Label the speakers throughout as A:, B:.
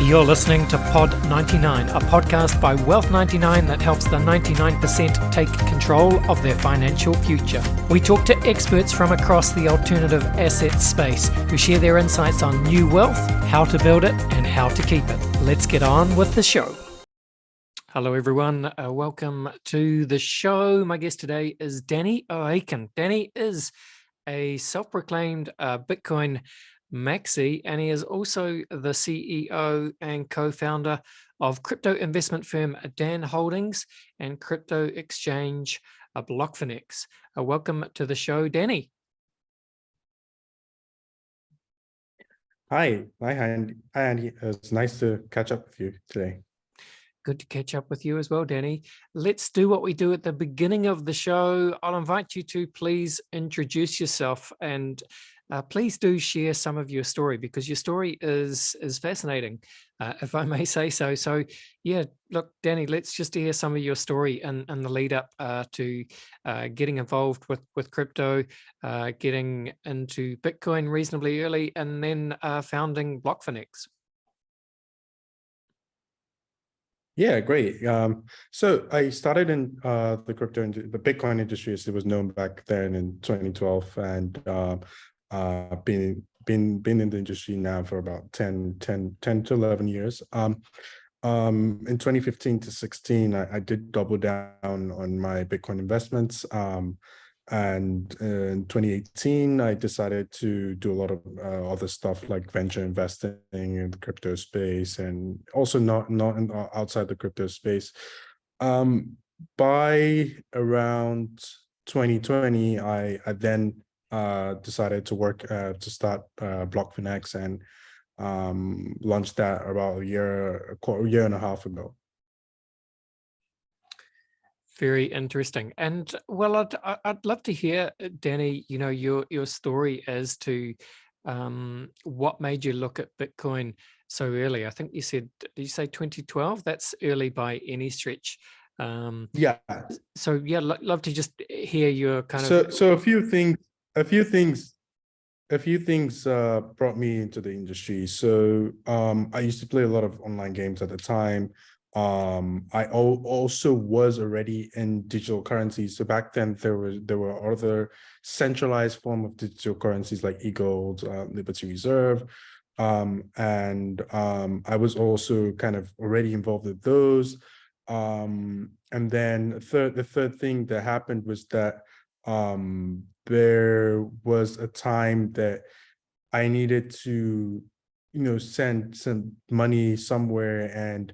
A: You're listening to Pod 99, a podcast by Wealth 99 that helps the 99% take control of their financial future. We talk to experts from across the alternative asset space who share their insights on new wealth, how to build it, and how to keep it. Let's get on with the show. Hello, everyone. Welcome to the show. My guest today is Danny Oyekan. Danny is a self-proclaimed Bitcoin maxi, and he is also the CEO and co-founder of crypto investment firm Dan Holdings and crypto exchange Blockfinex. Welcome to the show, Danny.
B: Hi, Andy. It's nice to catch up with you today.
A: Good to catch up with you as well, Danny. Let's do what we do at the beginning of the show. I'll invite you to please introduce yourself and please do share some of your story, because your story is fascinating, if I may say so. So yeah, look, Danny, let's just hear some of your story and the lead up to getting involved with crypto, getting into Bitcoin reasonably early, and then founding Blockfinex.
B: Yeah, great. So I started in the the Bitcoin industry, as it was known back then, in 2012, and been in the industry now for about 10 to 11 years. In 2015 to 16, I did double down on my Bitcoin investments. And in 2018, I decided to do a lot of other stuff like venture investing in the crypto space, and also not outside the crypto space. By around 2020, I then decided to work to start Blockfinex, and launched that about a year and a half ago.
A: Very interesting. And well, I'd love to hear, Danny, you know, your story as to what made you look at Bitcoin so early. I think you said, did you say 2012? That's early by any stretch.
B: Yeah.
A: So yeah, love to just hear your kind of.
B: So a few things brought me into the industry. So I used to play a lot of online games at the time. I also was already in digital currencies. So back then there were other centralized form of digital currencies like eGold, Liberty Reserve, and I was also kind of already involved with those. And then the third thing that happened was that there was a time that I needed to, send some money somewhere, and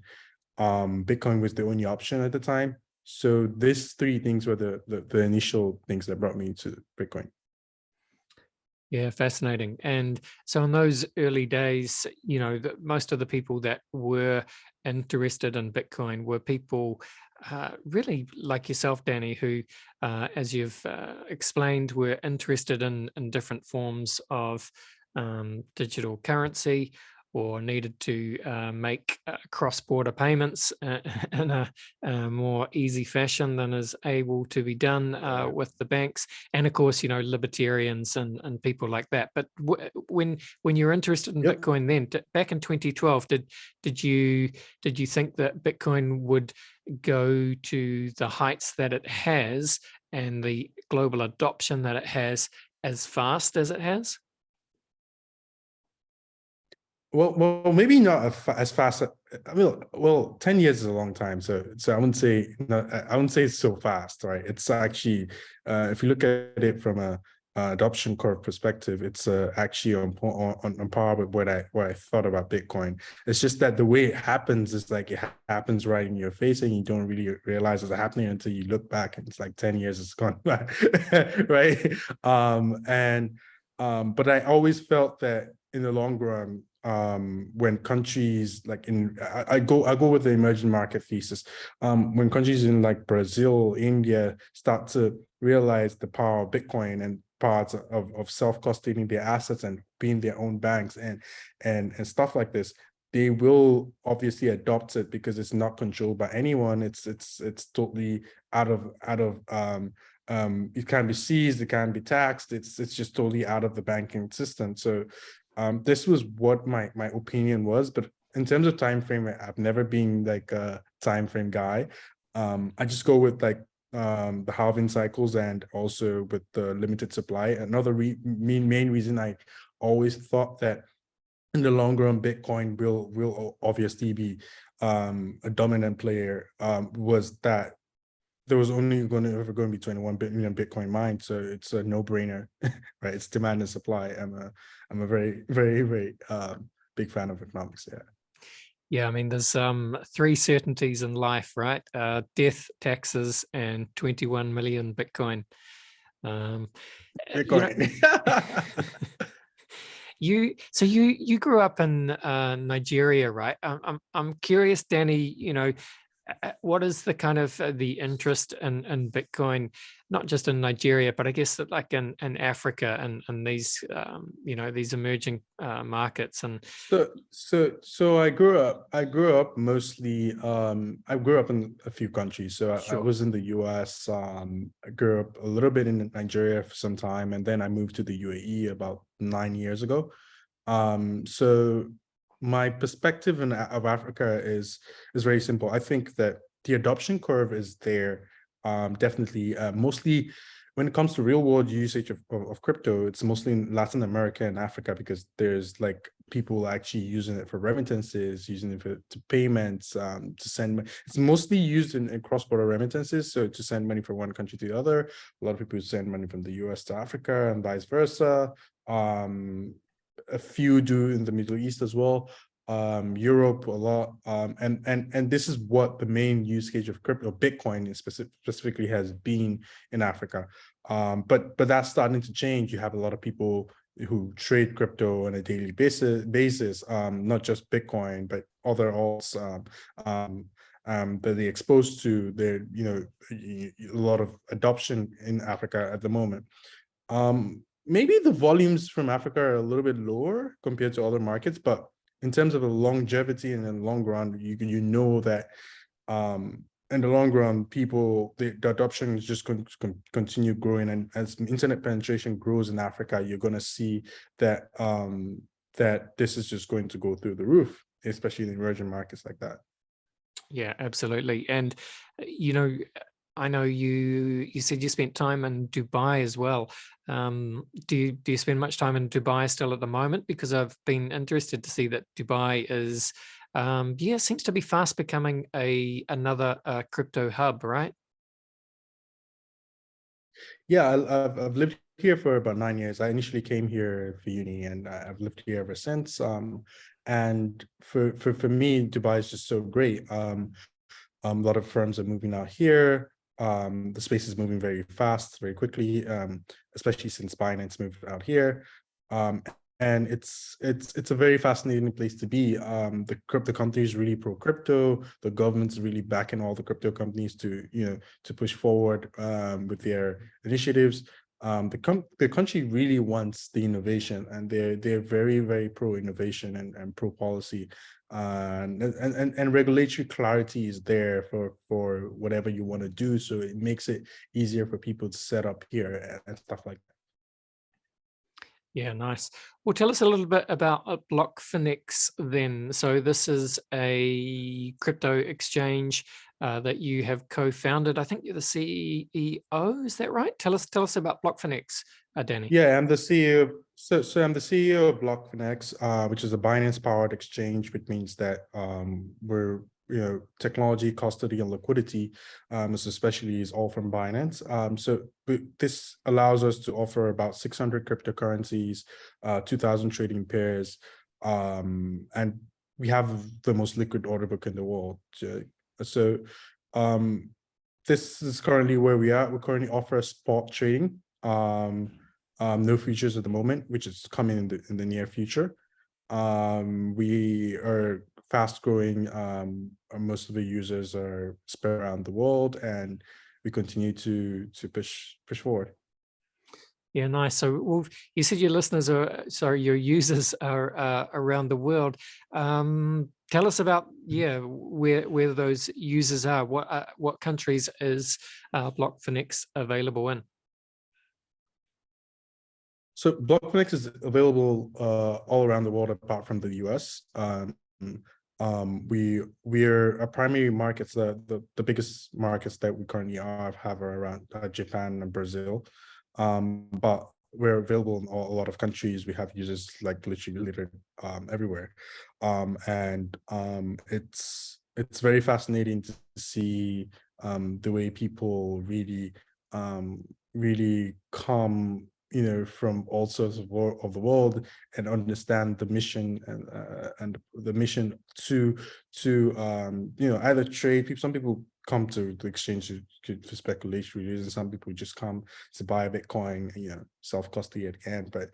B: Bitcoin was the only option at the time. So these three things were the initial things that brought me to Bitcoin.
A: Yeah, fascinating. And so in those early days, you know, most of the people that were interested in Bitcoin were people really like yourself, Danny, who, as you've explained, were interested in different forms of digital currency, or needed to make cross-border payments in a more easy fashion than is able to be done with the banks, and of course, you know, libertarians and people like that. But when you're interested in Bitcoin, then back in 2012, did you think that Bitcoin would go to the heights that it has and the global adoption that it has as fast as it has?
B: Well, maybe not as fast. I mean, well, 10 years is a long time, so I wouldn't say I wouldn't say it's so fast, right? It's actually, if you look at it from a adoption curve perspective, it's actually on par with what I thought about Bitcoin. It's just that the way it happens is like it happens right in your face, and you don't really realize it's happening until you look back, and it's like 10 years has gone by, right? But I always felt that in the long run, when countries like I go with the emerging market thesis, when countries in like Brazil, India start to realize the power of Bitcoin and parts of self-custodying their assets and being their own banks and stuff like this, they will obviously adopt it because it's not controlled by anyone. It's totally out of it can be seized, it can be taxed. It's just totally out of the banking system. So this was what my opinion was, but in terms of time frame, I've never been like a time frame guy. I just go with like the halving cycles and also with the limited supply. Another main reason I always thought that in the long run, Bitcoin will obviously be a dominant player was that there was only ever going to be 21 million Bitcoin mined, so it's a no-brainer, right? It's demand and supply. I'm a very, very, very big fan of economics. Yeah.
A: Yeah, I mean, there's three certainties in life, right? Death, taxes, and 21 million Bitcoin. Um, you know,
B: Bitcoin.
A: you grew up in Nigeria, right? I'm curious, Danny. What is the kind of the interest in Bitcoin, not just in Nigeria, but I guess that like in Africa and these these emerging markets and
B: So I grew up mostly I grew up in a few countries. So I
A: sure.
B: was in the US. I grew up a little bit in Nigeria for some time, and then I moved to the UAE about 9 years ago. So my perspective of Africa is very simple. I think that the adoption curve is there, definitely. Mostly when it comes to real world usage of crypto, it's mostly in Latin America and Africa because there's like people actually using it for remittances, using it to payments, to send money. It's mostly used in cross-border remittances, so to send money from one country to the other. A lot of people send money from the US to Africa and vice versa. A few do in the Middle East as well, Europe a lot, and this is what the main use case of crypto, Bitcoin specifically has been in Africa. But that's starting to change. You have a lot of people who trade crypto on a daily basis, not just Bitcoin, but other alts, that they exposed to. There, a lot of adoption in Africa at the moment. Maybe the volumes from Africa are a little bit lower compared to other markets, but in terms of the longevity and in the long run, you know that in the long run, the adoption is just going to continue growing, and as internet penetration grows in Africa, you're going to see that that this is just going to go through the roof, especially in emerging markets like that.
A: Yeah, absolutely. And I know you said you spent time in Dubai as well. Do you spend much time in Dubai still at the moment? Because I've been interested to see that Dubai is seems to be fast becoming another crypto hub, right?
B: Yeah, I've lived here for about 9 years. I initially came here for uni, and I've lived here ever since. And for me, Dubai is just so great. A lot of firms are moving out here. The space is moving very fast, very quickly, especially since Binance moved out here. And it's a very fascinating place to be. The crypto companies really pro crypto. The government's really backing all the crypto companies to push forward with their initiatives. The country really wants the innovation, and they're very, very pro innovation and pro policy. And regulatory clarity is there for whatever you want to do, so it makes it easier for people to set up here and stuff like that.
A: Yeah, nice. Well, tell us a little bit about Blockfinex then. So this is a crypto exchange that you have co-founded. I think you're the CEO, is that right? Tell us about Blockfinex, Danny.
B: Yeah, I'm the CEO. So I'm the CEO of Blockfinex, which is a Binance-powered exchange, which means that we're technology, custody, and liquidity, especially is all from Binance. So this allows us to offer about 600 cryptocurrencies, 2,000 trading pairs, and we have the most liquid order book in the world. So this is currently where we are. We currently offer spot trading. No futures at the moment, which is coming in the near future. We are fast growing. Most of the users are spread around the world, and we continue to push forward.
A: Yeah, nice. So, well, you said your your users are around the world. Tell us about where those users are. What countries is Blockfinex available in?
B: So Blockfinex is available all around the world apart from the US. we're our primary markets, the biggest markets that we currently have are around Japan and Brazil, but we're available in a lot of countries. We have users like literally littered everywhere, and it's very fascinating to see the way people really come, from all sorts of the world, and understand the mission, and the mission to either trade. Some people come to the exchange for speculation reasons. Some people just come to buy a Bitcoin, self-custody at the end. But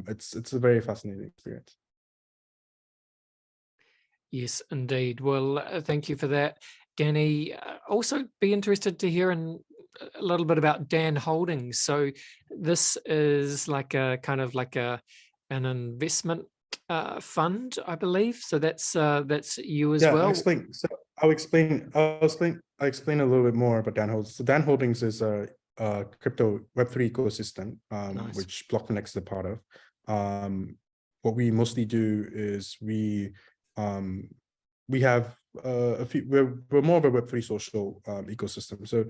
B: it's a very fascinating experience.
A: Yes, indeed. Well, thank you for that, Danny. Also be interested to hear a little bit about Dan Holdings. So this is like a kind of like an investment fund, I believe. So that's you as
B: Yeah,
A: well.
B: I'll explain a little bit more about Dan Holdings. So Dan Holdings is a crypto Web3 ecosystem,
A: Nice.
B: which Blockfinex is a part of. What we mostly do is um, we have a few. We're more of a Web3 social ecosystem. So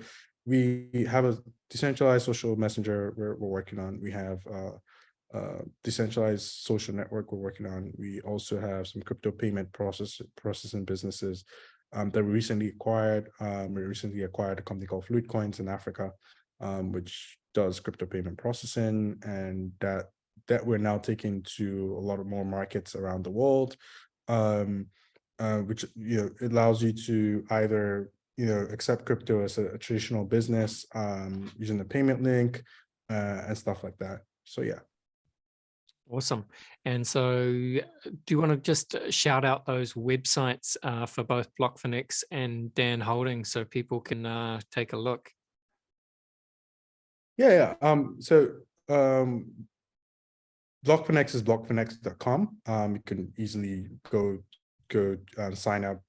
B: we have a decentralized social messenger we're working on. We have decentralized social network we're working on. We also have some crypto payment processing businesses that we recently acquired. We recently acquired a company called Fluid Coins in Africa, which does crypto payment processing, and that we're now taking to a lot of more markets around the world, which it allows you to either accept crypto as a traditional business, using the payment link, and stuff like that. So yeah.
A: Awesome. And so do you want to just shout out those websites for both Blockfinex and Dan Holdings so people can take a look?
B: Yeah. So Blockfinex is blockfinex.com. You can easily go sign up,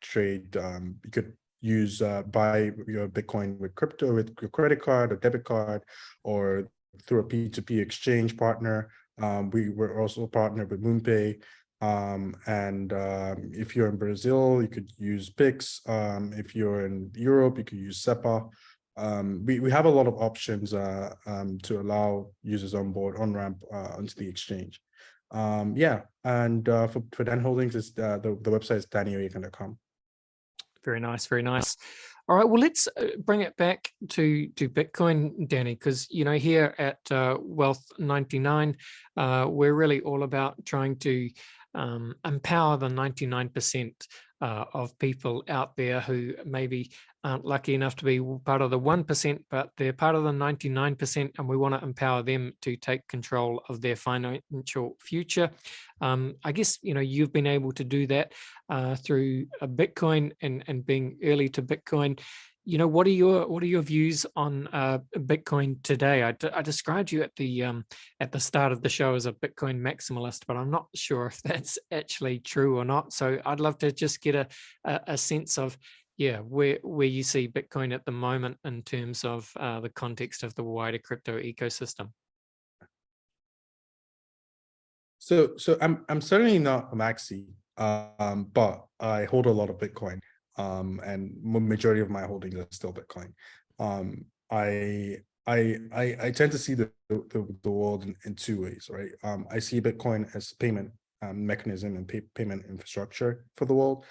B: trade. You could buy your Bitcoin with crypto with your credit card or debit card, or through a P2P exchange partner. We were also partnered with MoonPay. And if you're in Brazil, you could use Pix. If you're in Europe, you could use SEPA. We have a lot of options to allow users on board, on ramp onto the exchange. Yeah, and for Dan Holdings, it's the website is dannyoyekan.com.
A: Very nice, very nice. All right, well, let's bring it back to Bitcoin, Danny, because here at Wealth 99, we're really all about trying to empower the 99% of people out there who maybe aren't lucky enough to be part of the 1%, but they're part of the 99%, and we want to empower them to take control of their financial future. I guess you've been able to do that through Bitcoin and being early to Bitcoin. What are your views on Bitcoin today? I described you at the start of the show as a Bitcoin maximalist, but I'm not sure if that's actually true or not. So I'd love to just get a sense of where you see Bitcoin at the moment in terms of the context of the wider crypto ecosystem.
B: So I'm certainly not a maxi, but I hold a lot of Bitcoin, and majority of my holdings are still Bitcoin. I tend to see the world in two ways, right? I see Bitcoin as payment mechanism and payment infrastructure for the world,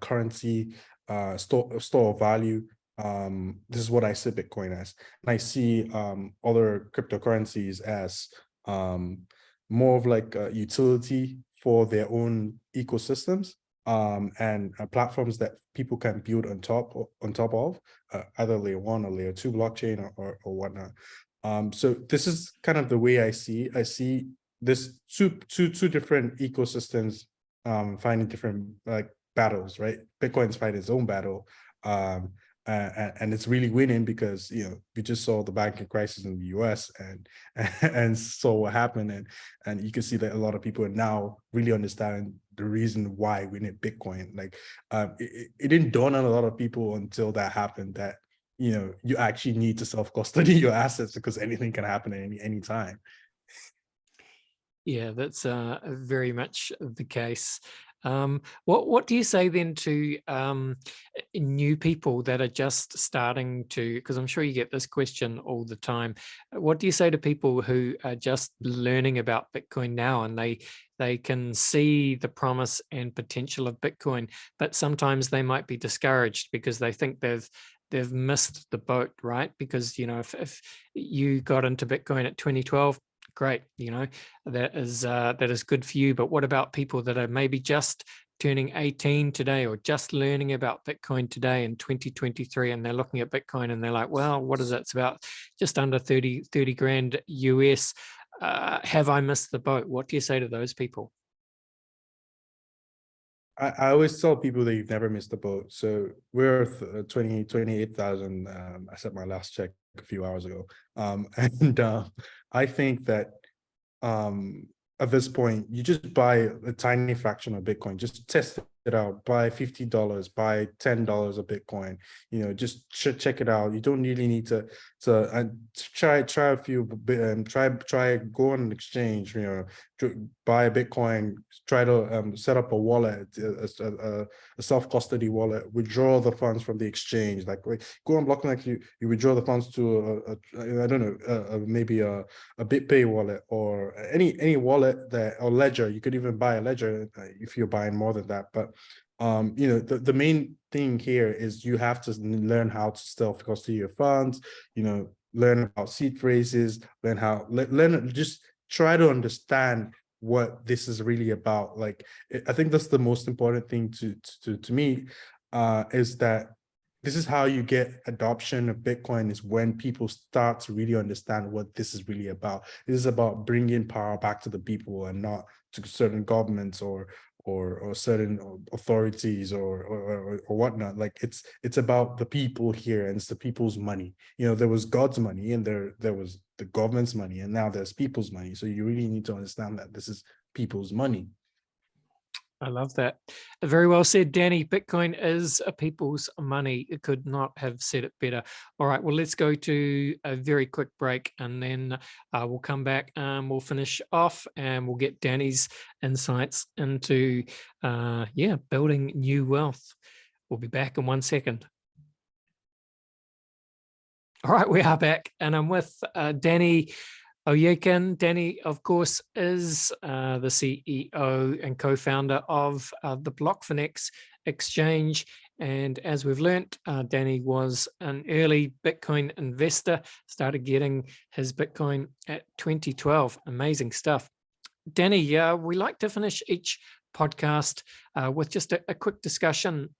B: currency, store of value. This is what I see Bitcoin as, and I see other cryptocurrencies as more of like a utility for their own ecosystems, and platforms that people can build on top of, either layer 1 or layer 2 blockchain or whatnot. So this is kind of the way I see this two different ecosystems fighting different like battles, right? Bitcoin's fighting its own battle, and it's really winning because we just saw the banking crisis in the US and saw what happened, and you can see that a lot of people are now really understanding the reason why we need Bitcoin. Like it didn't dawn on a lot of people until that happened, that you actually need to self-custody your assets because anything can happen at any time.
A: Yeah, that's very much the case. What do you say then to new people that are just starting to, because I'm sure you get this question all the time. What do you say to people who are just learning about Bitcoin now, and they can see the promise and potential of Bitcoin, but sometimes they might be discouraged because they think they've missed the boat, right? Because, you know, if you got into Bitcoin at 2012, great, you know, that is good for you. But what about people that are maybe just turning 18 today, or just learning about Bitcoin today in 2023, and they're looking at Bitcoin and they're like, well, what is it? It's about just under 30 grand US. Have I missed the boat? What do you say to those people?
B: I always tell people that you've never missed a boat. So we're 28,000. I set my last check a few hours ago. And I think that at this point, you just buy a tiny fraction of Bitcoin, just test it out, buy $50, buy $10 of Bitcoin, you know, just check it out. You don't really need to try a few, try go on an exchange, you know, buy a Bitcoin, try to set up a wallet, a self-custody wallet, withdraw the funds from the exchange, like go on Blockfinex, you withdraw the funds to I don't know, maybe a BitPay wallet, or any wallet that, or ledger. You could even buy a ledger if you're buying more than that. But you know, the main thing here is you have to learn how to self-custody your funds, you know, learn about seed phrases, learn just try to understand what this is really about. Like, I think that's the most important thing to me, is that this is how you get adoption of Bitcoin, is when people start to really understand what this is really about. This is about bringing power back to the people, and not to certain governments or certain authorities or whatnot. Like, it's about the people here, and it's the people's money. You know, there was God's money, and there was the government's money, and now there's people's money. So you really need to understand that this is people's money.
A: I love that. Very well said, Danny. Bitcoin is a people's money. It could not have said it better. All right, well, let's go to a very quick break, and then we'll come back and we'll finish off, and we'll get Danny's insights into, yeah, building new wealth. We'll be back in 1 second. All right, we are back, and I'm with Danny Oyekan. Danny, of course, is the CEO and co-founder of the Blockfinex exchange. And as we've learnt, Danny was an early Bitcoin investor, started getting his Bitcoin at 2012. Amazing stuff. Danny, we like to finish each podcast with just a quick discussion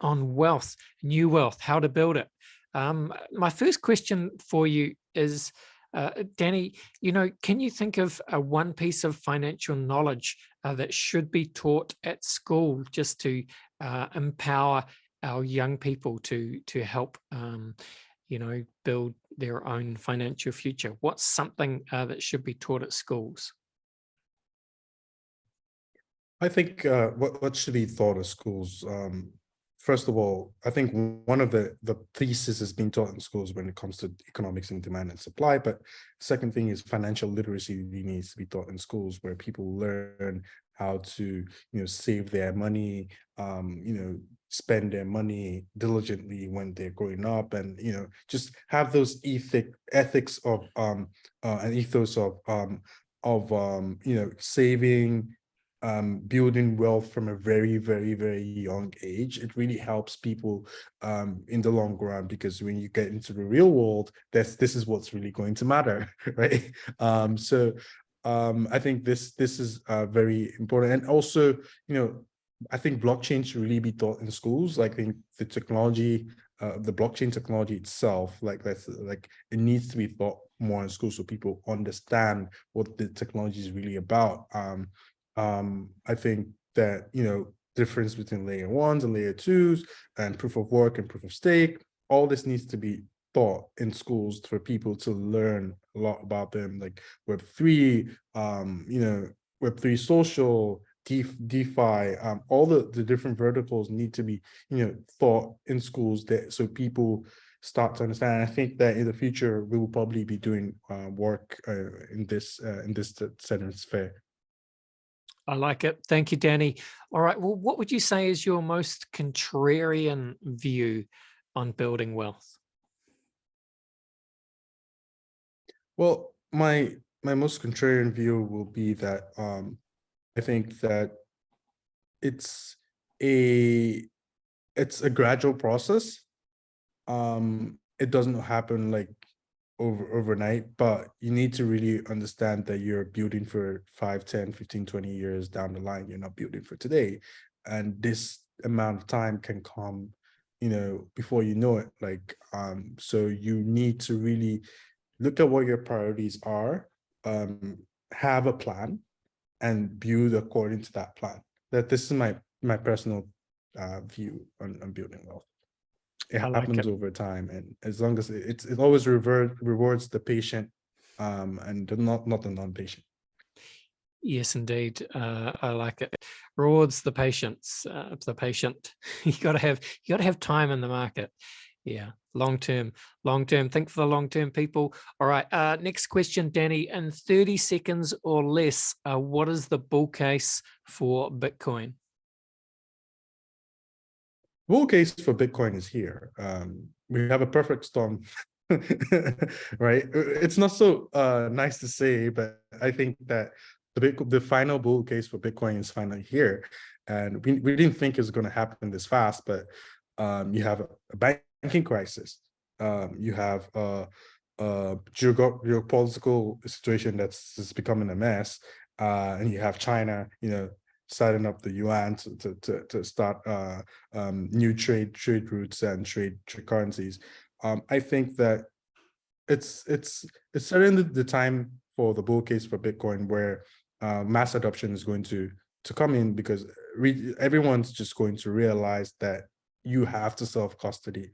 A: on wealth, new wealth, how to build it. My first question for you is, Danny, you know, can you think of one piece of financial knowledge that should be taught at school, just to empower our young people to help, you know, build their own financial future? What's something that should be taught at schools?
B: I think what should be taught at schools. First of all, I think one of the thesis is being taught in schools when it comes to economics and demand and supply. But second thing is financial literacy really needs to be taught in schools, where people learn how to, you know, save their money, you know, spend their money diligently when they're growing up, and, you know, just have those ethics of an ethos of you know, saving, building wealth from a very, very, very young age. It really helps people in the long run, because when you get into the real world, this is what's really going to matter, right? I think this is very important. And also, you know, I think blockchain should really be taught in schools. Like, I think the technology, the blockchain technology itself, like it needs to be taught more in schools, so people understand what the technology is really about. I think that, you know, difference between layer ones and layer twos, and proof of work and proof of stake, all this needs to be taught in schools for people to learn a lot about them, like Web3, you know, Web3 social, DeFi, all the different verticals need to be, you know, taught in schools, that so people start to understand. And I think that in the future we will probably be doing work in this setting sphere.
A: I like it. Thank you, Danny. All right. Well, what would you say is your most contrarian view on building wealth?
B: Well, my most contrarian view will be that I think that it's a it's a gradual process. It doesn't happen like overnight, but you need to really understand that you're building for 5, 10, 15, 20 years down the line. You're not building for today. And this amount of time can come, before you know it. So you need to really look at what your priorities are, have a plan, and build according to that plan. That this is my personal view on building wealth. It
A: I like
B: happens
A: it.
B: over time, and as long as it always rewards the patient, and not the non-patient.
A: Yes, indeed. I like it. Rewards the patience, the patient. You got to have time in the market. Yeah, long term. Think for the long term, people. All right. Next question, Danny. In 30 seconds or less, what is the bull case for Bitcoin?
B: Bull case for Bitcoin is here. We have a perfect storm, right? It's not so nice to say, but I think that the final bull case for Bitcoin is finally here, and we didn't think it was going to happen this fast. But you have a banking crisis, you have a geopolitical situation that's just becoming a mess, and you have China, setting up the yuan to start new trade routes and trade currencies. I think that it's certainly the time for the bull case for Bitcoin, where mass adoption is going to come in, because everyone's just going to realize that you have to self-custody.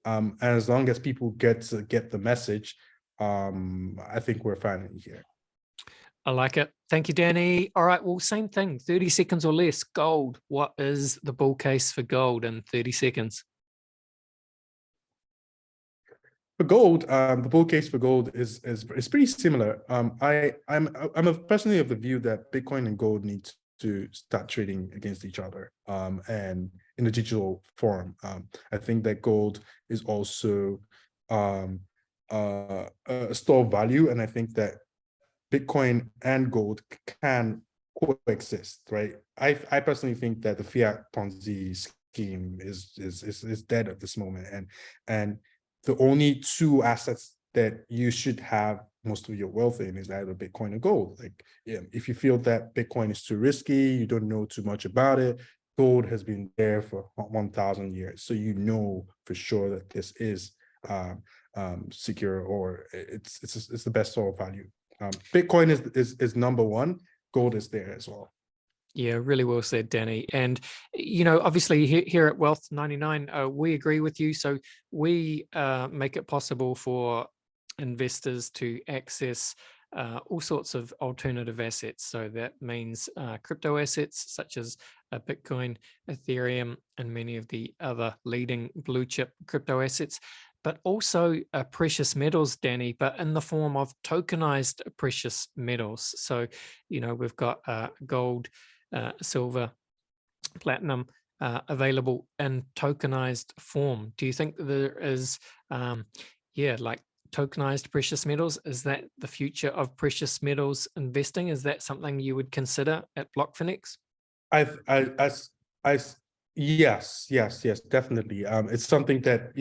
B: And as long as people get the message, I think we're finally here.
A: I like it. Thank you, Danny. All right. Well, same thing. 30 seconds or less. Gold. What is the bull case for gold in 30 seconds?
B: For gold, the bull case for gold is pretty similar. I'm personally of the view that Bitcoin and gold need to start trading against each other, and in the digital form. I think that gold is also a store of value, and I think that Bitcoin and gold can coexist, right? I personally think that the fiat Ponzi scheme is dead at this moment, and the only two assets that you should have most of your wealth in is either Bitcoin or gold. Like, yeah, if you feel that Bitcoin is too risky, you don't know too much about it, gold has been there for 1,000 years, so you know for sure that this is secure, or it's the best sort of value. Bitcoin is number one. Gold is there as well.
A: Yeah, really well said, Danny. And, obviously here at Wealth 99, we agree with you. So we make it possible for investors to access all sorts of alternative assets. So that means crypto assets such as Bitcoin, Ethereum, and many of the other leading blue chip crypto assets, but also precious metals, Danny, but in the form of tokenized precious metals. So, we've got gold, silver, platinum available in tokenized form. Do you think there is, like tokenized precious metals? Is that the future of precious metals investing? Is that something you would consider at Blockfinex?
B: I yes, definitely. It's something that,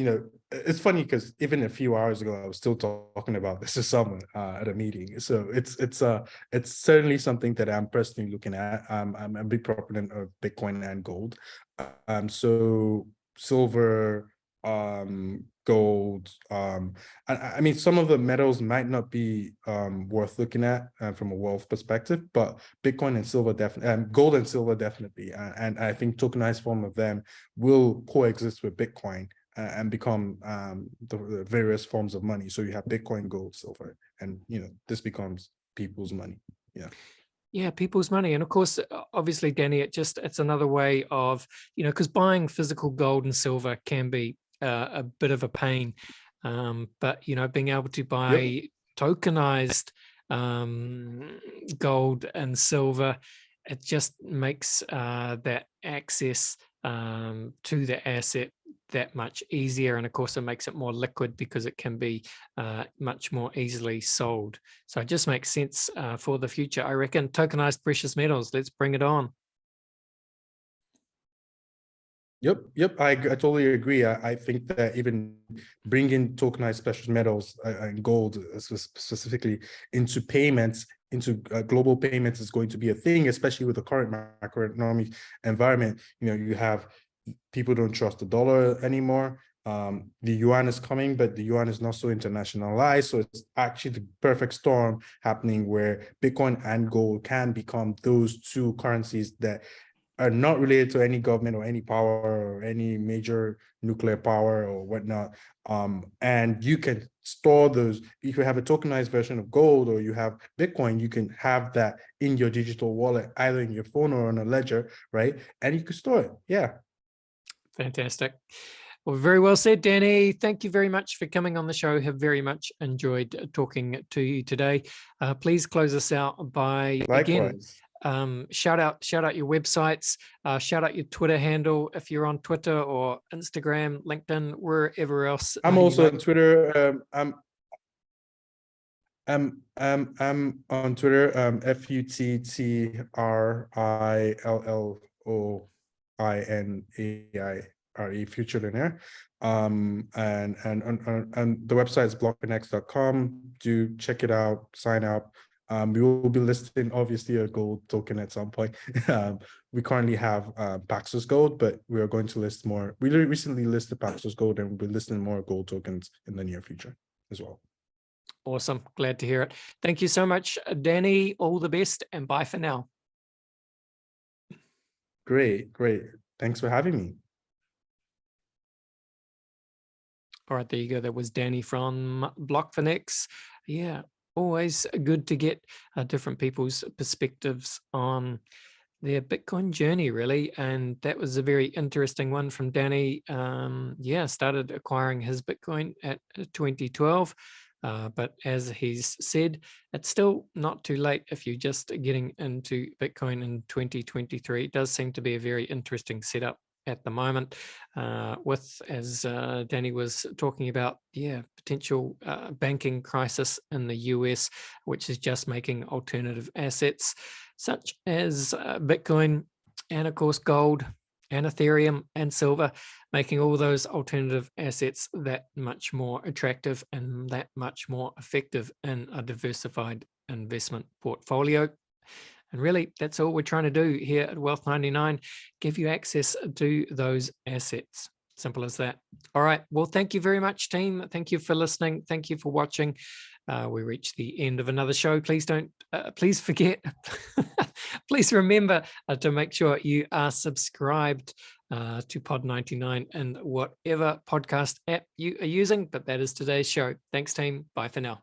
B: it's funny because even a few hours ago, I was still talking about this to someone at a meeting. So it's certainly something that I'm personally looking at. I'm a big proponent of Bitcoin and gold. So silver, gold. I mean, some of the metals might not be worth looking at from a wealth perspective, but Bitcoin and silver definitely, gold and silver definitely, and I think tokenized form of them will coexist with Bitcoin and become the various forms of money. So you have Bitcoin, gold, silver, and this becomes people's money. Yeah.
A: Yeah, people's money. And of course, obviously, Danny, it's another way of, because buying physical gold and silver can be a bit of a pain. But, being able to buy
B: Yep.
A: tokenized gold and silver it just makes that access to the asset that much easier. And of course, it makes it more liquid because it can be much more easily sold. So it just makes sense for the future. I reckon tokenized precious metals, let's bring it on.
B: Yep. I totally agree. I think that even bringing tokenized precious metals and gold specifically into payments, into global payments is going to be a thing, especially with the current macroeconomic environment. You have people don't trust the dollar anymore. The yuan is coming, but the yuan is not so internationalized. So it's actually the perfect storm happening where Bitcoin and gold can become those two currencies that are not related to any government or any power or any major nuclear power or whatnot. And you can store those. If you have a tokenized version of gold or you have Bitcoin, you can have that in your digital wallet, either in your phone or on a ledger, right? And you can store it. Yeah.
A: Fantastic. Well, very well said, Danny. Thank you very much for coming on the show. Have very much enjoyed talking to you today. Please close us out by, again,
B: Likewise.
A: shout out your websites, shout out your Twitter handle if you're on Twitter or Instagram, LinkedIn, wherever else.
B: I'm also on Twitter. I'm on Twitter. FUTTRILLOINAIRE, Futurillionaire. And the website is blockfinex.com. Do check it out. Sign up. We will be listing obviously a gold token at some point. We currently have Paxos Gold, but we are going to list more. We recently listed Paxos Gold, and we'll be listing more gold tokens in the near future as well.
A: Awesome. Glad to hear it. Thank you so much, Danny. All the best and bye for now.
B: Great. Thanks for having me.
A: All right, there you go. That was Danny from Blockfinex. Yeah, always good to get different people's perspectives on their Bitcoin journey, really. And that was a very interesting one from Danny. Yeah, started acquiring his Bitcoin at 2012. But as he's said, it's still not too late if you're just getting into Bitcoin in 2023. It does seem to be a very interesting setup at the moment, with, as Danny was talking about, potential banking crisis in the US, which is just making alternative assets such as Bitcoin and of course gold and Ethereum and silver, making all those alternative assets that much more attractive and that much more effective in a diversified investment portfolio. And really, that's all we're trying to do here at Wealth 99, give you access to those assets. Simple as that. All right. Well, thank you very much, team. Thank you for listening. Thank you for watching. We reached the end of another show. Please please remember to make sure you are subscribed to Pod 99 in whatever podcast app you are using. But that is today's show. Thanks, team. Bye for now.